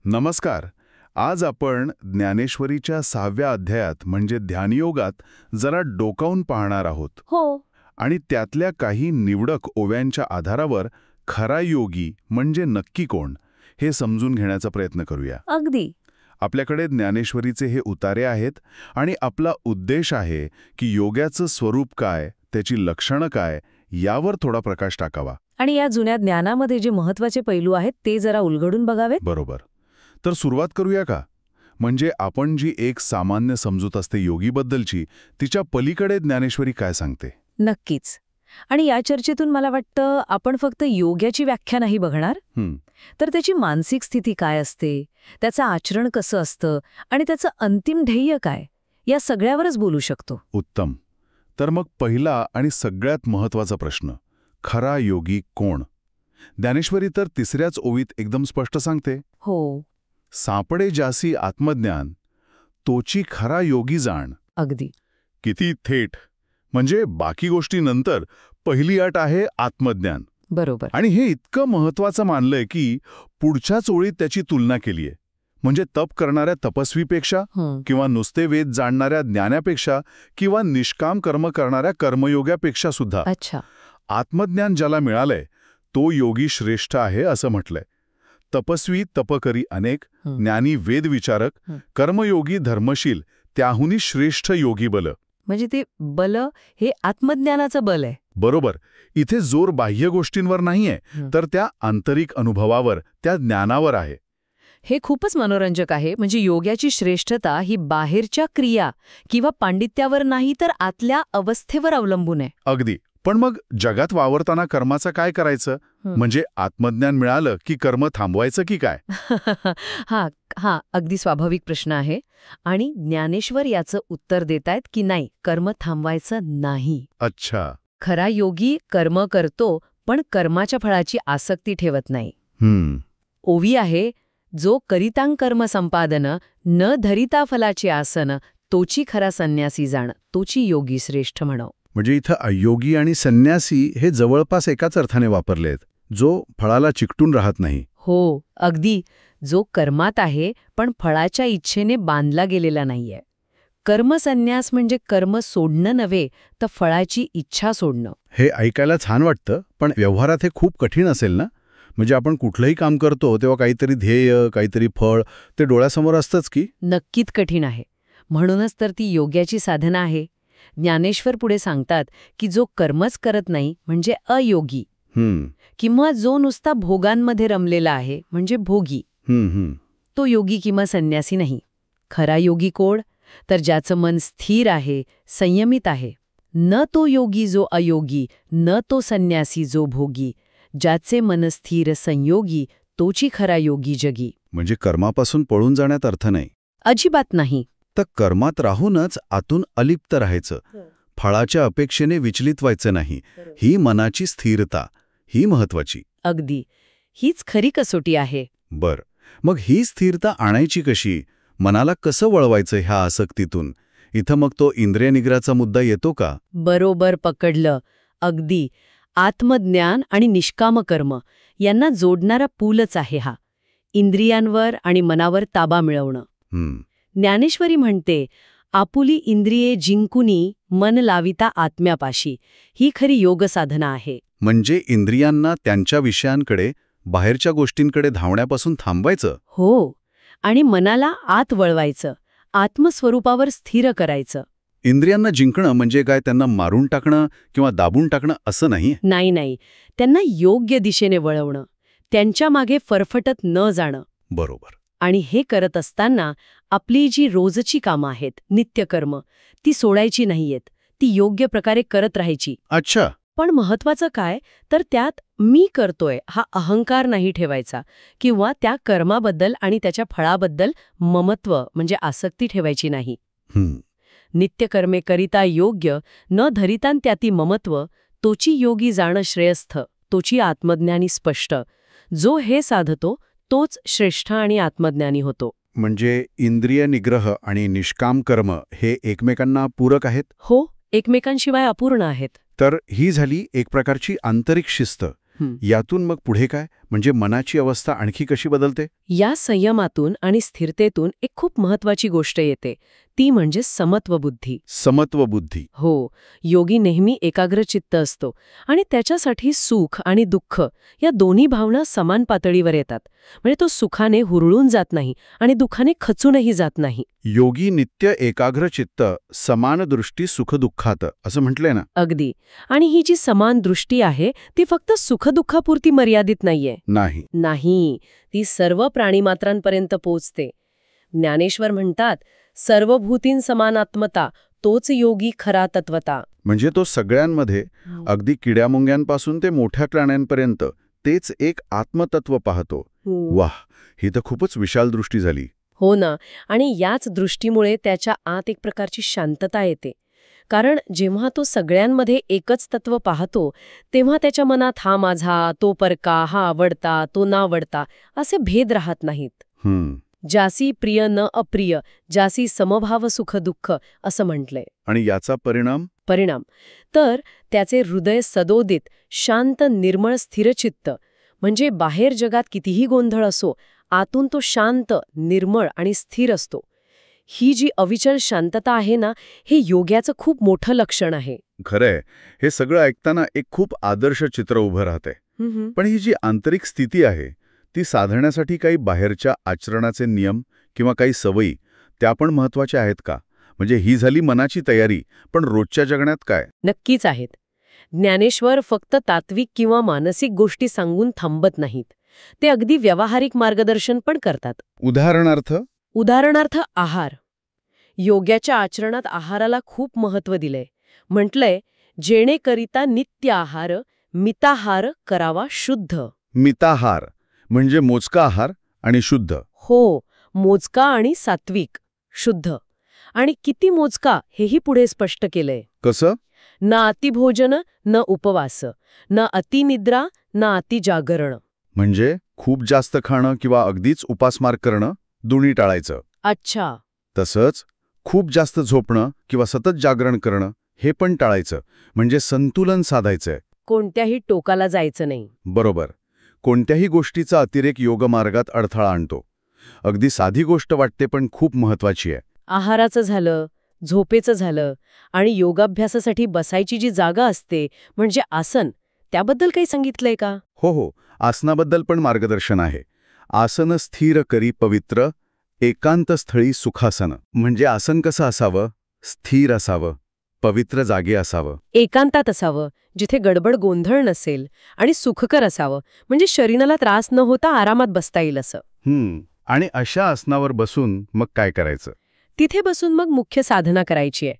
नमस्कार. आज आपण ज्ञानेश्वरीच्या 6व्या अध्यायात म्हणजे ध्यानयोगात जरा डोकावून पाहणार आहोत. हो. आणि त्यातल्या काही निवडक ओव्यांच्या आधारावर खरा योगी म्हणजे नक्की कोण हे समजून घेण्याचा प्रयत्न करूया. अगदी. आपल्याकडे ज्ञानेश्वरीचे हे उतारे आहेत आणि आपला उद्देश आहे की योगाचं स्वरूप काय, त्याची लक्षणं काय यावर थोडा प्रकाश टाकावा. आणि या जुन्या ज्ञानामध्ये जे महत्वाचे पैलू आहेत ते जरा उलगडून बघावेत. बरोबर. तर सुरुवात करूया का? म्हणजे आपण जी एक सामान्य समजूत असते योगीबद्दलची, तिच्या पलीकडे ज्ञानेश्वरी काय सांगते? नक्कीच. आणि या चर्चेतून मला वाटतं आपण फक्त योगाची व्याख्या नाही बघणार, तर त्याची मानसिक स्थिती काय असते, त्याचं आचरण कसं असतं आणि त्याचं अंतिम ध्येय काय, या सगळ्यावरच बोलू शकतो. उत्तम. तर मग पहिला आणि सगळ्यात महत्वाचा प्रश्न, खरा योगी कोण? ज्ञानेश्वरी तर तिसऱ्याच ओवीत एकदम स्पष्ट सांगते. हो. सापडे जासी आत्मज्ञान, तोची खरा योगी जाण. अगदी. किती थेट. म्हणजे बाकी गोष्टीनंतर पहिली अट आहे आत्मज्ञान. बरोबर. आणि हे इतकं महत्वाचं मानलंय की पुढच्याच ओळीत त्याची तुलना केलीये. म्हणजे तप करणाऱ्या तपस्वीपेक्षा किंवा नुसते वेद जाणणाऱ्या ज्ञानापेक्षा किंवा निष्काम कर्म करणाऱ्या कर्मयोग्यापेक्षा सुद्धा अच्छा. आत्मज्ञान ज्याला मिळालंय तो योगी श्रेष्ठ आहे असं म्हटलंय. तपस्वी तपकरी अनेक, ज्ञानी वेदविचारक, कर्मयोगी धर्मशील, त्याहुनी श्रेष्ठ योगी बल. म्हणजे ते बल हे आत्मज्ञानाचं बल आहे. बरोबर. इथे जोर बाह्य गोष्टींवर नाहीये, तर त्या आंतरिक अनुभवावर, त्या ज्ञानावर आहे. हे खूपच मनोरंजक आहे. म्हणजे योगाची श्रेष्ठता ही बाहेरच्या क्रिया किंवा पांडित्यावर नाही तर आतल्या अवस्थेवर अवलंबून आहे. अगदी. पण मग जगात वावरताना कर्माचं काय करायचं? म्हणजे आत्मज्ञान मिळालं की कर्म थांबवायचं की काय? हा अगदी स्वाभाविक प्रश्न आहे. आणि ज्ञानेश्वर याचं उत्तर देतायत की नाही, कर्म थांबवायचं नाही. अच्छा. खरा योगी कर्म करतो पण कर्माच्या फळाची आसक्ती ठेवत नाही. ओवी आहे, जो करितां कर्म संपादन न धरिता फलाची आसन, तोची खरा संन्यासी जाण, तोची योगी श्रेष्ठ म्हणो. म्हणजे इथं अयोगी आणि संन्यासी हे जवळपास एकाच अर्थाने वापरले आहेत, जो फळाला चिकटून राहत नाही. हो, अगदी. जो कर्मात आहे पण फळाच्या इच्छेने बांधला गेलेला नाहीये. कर्मसन्यास म्हणजे कर्म सोडणं नव्हे, तर फळाची इच्छा सोडणं. हे ऐकायला छान वाटतं, पण व्यवहारात हे खूप कठीण असेल ना? म्हणजे आपण कुठलंही काम करतो तेव्हा काहीतरी ध्येय, काहीतरी फळ ते डोळ्यासमोर असतंच की? नक्कीच कठीण आहे. म्हणूनच तर ती योगाची साधना आहे. ज्ञानेश्वर पुढे सांगतात की जो कर्मच करत नाही म्हणजे अयोगी, किंवा जो नुसता भोगांमध्ये रमलेला आहे म्हणजे भोगी, तो योगी किंवा संन्यासी नाही. खरा योगी कोण? तर ज्याचं मन स्थिर आहे, संयमित आहे. न तो योगी जो अयोगी, न तो संन्यासी जो भोगी. ज्याचे मन स्थिर संयोगी, तोची खरा योगी जगी. म्हणजे कर्मापासून पळून जाण्यात अर्थ नाही. अजिबात नाही. तर कर्मात राहूनच आतून अलिप्त राहायचं, फळाच्या अपेक्षेने विचलित व्हायचं नाही. ही मनाची स्थिरता, ही महत्वाची. अगदी. हीच खरी कसोटी आहे. बर. मग ही स्थिरता आणायची कशी? मनाला कसं वळवायचं ह्या आसक्तीतून? इथं मग तो इंद्रिय निग्रहाचा मुद्दा येतो का? बरोबर पकडलं. अगदी. आत्मज्ञान आणि निष्काम कर्म यांना जोडणारा पूलच आहे हा. इंद्रियांवर आणि मनावर ताबा मिळवणं. ज्ञानेश्वरी म्हणते, आपुली इंद्रिये जिंकुनी मन लाविता आत्म्यापाशी. ही खरी योग साधना आहे. म्हणजे इंद्रियांना त्यांच्या विषयांकडे, बाहेरच्या गोष्टींकडे धावण्यापासून थांबवायचं. हो. आणि मनाला आत वळवायचं, आत्मस्वरूपावर स्थिर करायचं. इंद्रियांना जिंकणं म्हणजे काय, त्यांना मारून टाकणं किंवा दाबून टाकणं असं नाही? नाही. त्यांना योग्य दिशेने वळवणं, त्यांच्या मागे फरफटत न जाणं. बरोबर. आणि हे करत असताना आपली जी रोजची कामं आहेत, नित्यकर्म, ती सोडायची नाहीयेत. ती योग्य प्रकारे करत राहायची. अच्छा. पण महत्वाचं काय, तर त्यात मी करतोय हा अहंकार नाही ठेवायचा, किंवा त्या कर्माबद्दल आणि त्याच्या फळाबद्दल ममत्व म्हणजे आसक्ती ठेवायची नाही. नित्यकर्मे करिता योग्य, न धरितान त्याती ममत्व, तोची योगी जाणं श्रेयस्थ, तोची आत्मज्ञानी स्पष्ट. जो हे साधतो तोच श्रेष्ठ आणि आत्मज्ञानी होतो. म्हणजे इंद्रिय निग्रह आणि निष्काम कर्म हे एकमेकांना पूरक आहेत? हो, एकमेकांशिवाय अपूर्ण आहेत. तर ही झाली एक प्रकारची आंतरिक शिस्त. यातून मग पुढे काय? म्हणजे मनाची अवस्था आणखी कशी बदलते? या संयमातून आणि स्थिरतेतून एक खूप महत्वाची गोष्ट येते, ती म्हणजे समत्व बुद्धी. समत्व बुद्धी. हो, योगी नेहमी एकाग्रचित्त असतो आणि त्याच्यासाठी सुख आणि दुःख या दोन्ही भावना समान पातळीवर येतात. म्हणजे तो सुखाने हुरळून जात नाही आणि दुःखाने खचूनही जात नाही. योगी नित्य एकाग्र चित्त, समान दृष्टी सुखदुःखात, असं म्हटलंय ना? अगदी. आणि ही जी समान दृष्टी आहे ती फक्त सुखदुःखापुरती मर्यादित नाहीये. नाही, ती सर्व प्राणीमात्रांपर्यंत पोचते. ज्ञानेश्वर म्हणतात, सर्वभूतीं समानात्मता तोच योगी खरा तत्वता. म्हणजे तो सगळ्यांमध्ये, अगदी किड्यामुंग्यांपासून ते मोठ्या प्राण्यांपर्यंत तेच एक आत्मतत्व पाहतो. वाह, ही तर खूपच विशाल दृष्टी झाली. हो ना. आणि याच दृष्टीमुळे त्याच्या आत एक प्रकारची शांतता येते. कारण जेव्हा तो सगळ्यांमध्ये एकच तत्व पाहतो तेव्हा त्याच्या मनात हा माझा, तो परका, हा आवडता, तो नावडता असे भेद राहत नाहीत. जासी प्रिय न अप्रिय, जासी समभाव सुख दुःख असं म्हटलंय. आणि याचा परिणाम तर त्याचे हृदय सदोदित, शांत, निर्मळ, स्थिरचित्त. म्हणजे बाहेर जगात कितीही गोंधळ असो, आतून तो शांत, निर्मळ आणि स्थिर असतो. ही जी अविचल शांतता आहे ना, हे योग्याचं खूप मोठं लक्षण आहे. खरंय. हे सगळं ऐकताना एक खूप आदर्श चित्र उभं राहते. पण ही जी आंतरिक स्थिती आहे ती साधण्यासाठी काही बाहेरच्या आचरणाचे नियम किंवा काही सवयी त्या पण महत्वाच्या आहेत का? म्हणजे ही झाली मनाची तयारी, पण रोजच्या जगण्यात काय? नक्कीच आहेत. ज्ञानेश्वर फक्त तात्विक किंवा मानसिक गोष्टी सांगून थांबत नाहीत. ते अगदी व्यावहारिक मार्गदर्शन पण करतात. उदाहरणार्थ आहार. योग्याच्या आचरणात आहाराला खूप महत्त्व दिलंय. म्हटलंय, जेणेकरिता नित्य आहार, मिताहार करावा शुद्ध. मिताहार म्हणजे मोजका आहार आणि शुद्ध. हो, मोजका आणि सात्विक, शुद्ध. आणि किती मोजका हेही पुढे स्पष्ट केलंय. कसं? न अतिभोजन, न उपवास, न अतिनिद्रा, न अतिजागरण. म्हणजे खूप जास्त खाणं किंवा अगदीच उपासमार करणं दोन्ही टाळायचं. अच्छा. तसंच खूप जास्त झोपणं किंवा सतत जागरण करणं हे पण टाळायचं. म्हणजे संतुलन साधायचंय. कोणत्याही टोकाला जायचं नाही. बरोबर. कोणत्याही गोष्टीचा अतिरेक योगमार्गात अडथळा आणतो. अगदी साधी गोष्ट वाटते पण खूप महत्वाची आहे. आहाराचं झालं, झोपेचं झालं आणि योगाभ्यासासाठी बसायची जी जागा असते म्हणजे आसन, त्याबद्दल काही सांगितलंय का? हो, आसनाबद्दल पण मार्गदर्शन आहे. आसन स्थिर करी पवित्र, एकांत स्थळी सुखासन. म्हणजे आसन कसं असावं? स्थिर असावं, पवित्र जागे असावं, एकांतात असावं, जिथे गडबड गोंधळ नसेल, आणि सुखकर असावं, म्हणजे शरीराला त्रास न होता आरामात बसता येईल असं. आणि अशा आसनावर बसून मग काय करायचं? तिथे बसून मग मुख्य साधना करायची आहे.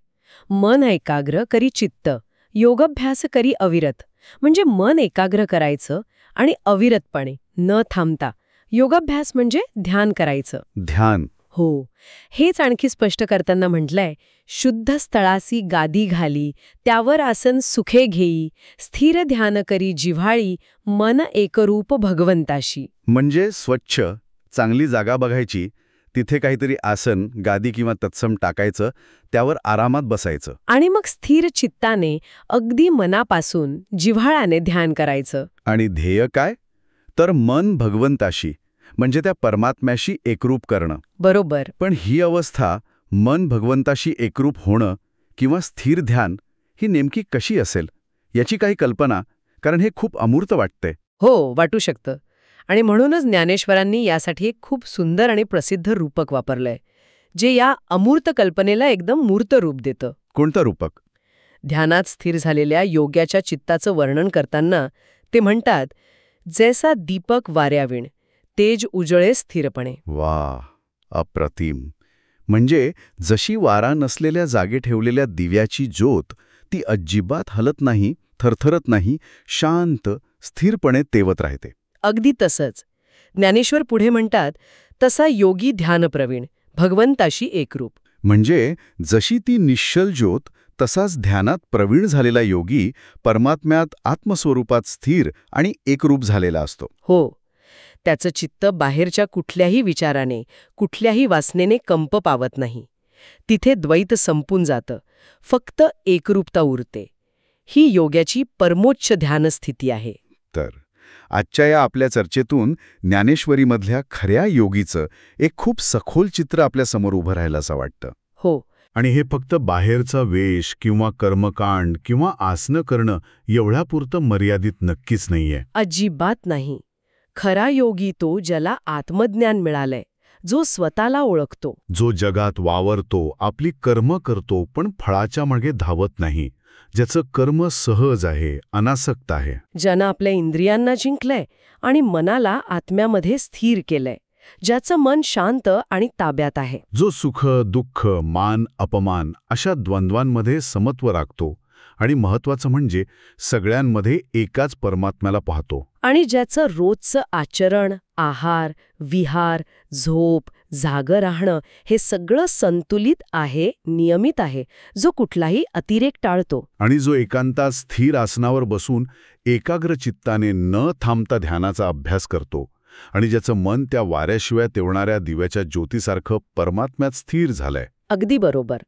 मन एकाग्र करी चित्त, योगाभ्यास करी अविरत. म्हणजे मन एकाग्र करायचं आणि अविरतपणे, न थांबता. योगाभ्यास म्हणजे ध्यान करायचं. ध्यान. हो, हेच आणखी स्पष्ट करताना म्हटलंय, शुद्ध स्थळासी गादी घाली, त्यावर आसन सुखे घेई, स्थिर ध्यान करी जिव्हाळी, मन एकरूप भगवंताशी. म्हणजे स्वच्छ, चांगली जागा बघायची, तिथे काहीतरी आसन, गादी किंवा तत्सम टाकायचं, त्यावर आरामात बसायचं. आणि मग स्थिर चित्ताने, अगदी मनापासून, जिव्हाळ्याने ध्यान करायचं. आणि ध्येय काय? तर मन भगवंताशी, म्हणजे त्या परमात्म्याशी एकरूप करणं. बरोबर. पण ही अवस्था, मन भगवंताशी एकरूप होणं किंवा स्थिर ध्यान, ही नेमकी कशी असेल याची काही कल्पना? कारण हे खूप अमूर्त वाटते. हो, वाटू शकतं. आणि म्हणूनच ज्ञानेश्वरांनी यासाठी एक खूप सुंदर आणि प्रसिद्ध रूपक वापरलंय, जे या अमूर्त कल्पनेला एकदम मूर्त रूप देतं. कोणतं रूपक? ध्यानात स्थिर झालेल्या योग्याच्या चित्ताचं वर्णन करताना ते म्हणतात, जैसा दीपक वाऱ्यावीण, तेज उजळे स्थिरपणे. वा, अप्रतिम. म्हणजे जशी वारा नसलेल्या जागे ठेवलेल्या दिव्याची ज्योत, ती अजिबात हलत नाही, थरथरत नाही, शांत, स्थिरपणे तेवत राहते. अगदी तसंच. ज्ञानेश्वर पुढे म्हणतात, तसा योगी ध्यानप्रवीण, भगवंताशी एकरूप. म्हणजे जशी ती निश्चल ज्योत, तसाच ध्यानात प्रवीण झालेला योगी परमात्म्यात आत्मस्वरूपात स्थिर आणि एकरूप झालेला असतो. हो, त्याचं चित्त बाहेरच्या कुठल्याही विचाराने, कुठल्याही वासनेने कंप पावत नाही. तिथे द्वैत संपून जातं, फक्त एकरूपता उरते. ही योग्याची परमोच्च ध्यानस्थिती आहे. तर आजच्या या आपल्या चर्चेतून ज्ञानेश्वरीमधल्या खऱ्या योगीचं एक खूप सखोल चित्र आपल्यासमोर उभं राहिलं असं वाटतं. हो. आणि हे फक्त बाहेरचा वेश किंवा कर्मकांड किंवा आसनं करणं एवढ्यापुरतं मर्यादित नक्कीच नाहीये. अजिबात नाही. खरा योगी तो ज्याला आत्मज्ञान मिळालंय, जो स्वतःला ओळखतो, जो जगात वावरतो, आपली कर्म करतो, पण फळाच्या मागे धावत नाही, ज्याचं कर्म सहज आहे, अनासक्त आहे. ज्यानं आपल्या इंद्रियांना जिंकलंय आणि मनाला आत्म्यामध्ये स्थिर केलंय, ज्याचं मन शांत आणि ताब्यात आहे. जो सुख, दुःख, मान, अपमान अशा द्वंद्वांमध्ये समत्व राखतो आणि महत्वाचं म्हणजे सगळ्यांमध्ये एकाच परमात्म्याला पाहतो. आणि ज्याचं रोजचं आचरण, आहार, विहार, झोप, जागं राहणं हे सगळं संतुलित आहे, नियमित आहे, जो कुठलाही अतिरेक टाळतो. आणि जो एकांतात स्थिर आसनावर बसून एकाग्र चित्ताने न थांबता ध्यानाचा अभ्यास करतो आणि ज्याचं मन त्या वाऱ्याशिवाय तेवणाऱ्या दिव्याच्या ज्योतीसारखं परमात्म्यात स्थिर झालंय. अगदी बरोबर.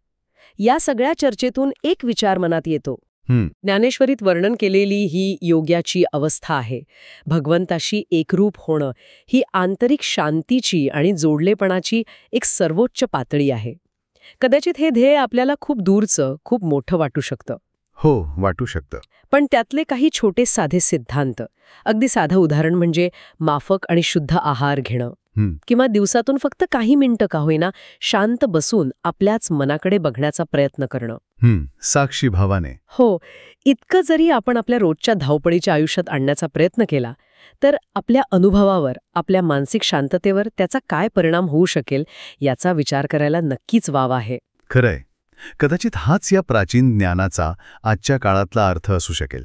या सगळ्या चर्चेतून एक विचार मनात येतो. ज्ञानेश्वरीत वर्णन केलेली ही योग्याची अवस्था आहे. भगवंताशी एकरूप होणं ही आंतरिक शांतीची आणि जोडलेपणाची एक सर्वोच्च पातळी आहे. कदाचित हे ध्येय आपल्याला खूप दूरचं, खूप मोठं वाटू शकतं. हो, वाटू शकतं. पण त्यातले काही छोटे साधे सिद्धांत, अगदी साधं उदाहरण म्हणजे माफक आणि शुद्ध आहार घेणं, किंवा दिवसातून फक्त काही मिनिटं का होईना शांत बसून आपल्याच मनाकडे बघण्याचा प्रयत्न करणं. साक्षी भावाने. हो, इतकं जरी आपण आपल्या रोजच्या धावपळीच्या आयुष्यात आणण्याचा प्रयत्न केला तर आपल्या अनुभवावर, आपल्या मानसिक शांततेवर त्याचा काय परिणाम होऊ शकेल याचा विचार करायला नक्कीच वाव आहे. खरंय. कदाचित हाच या प्राचीन ज्ञानाचा आजच्या काळातला अर्थ असू शकेल.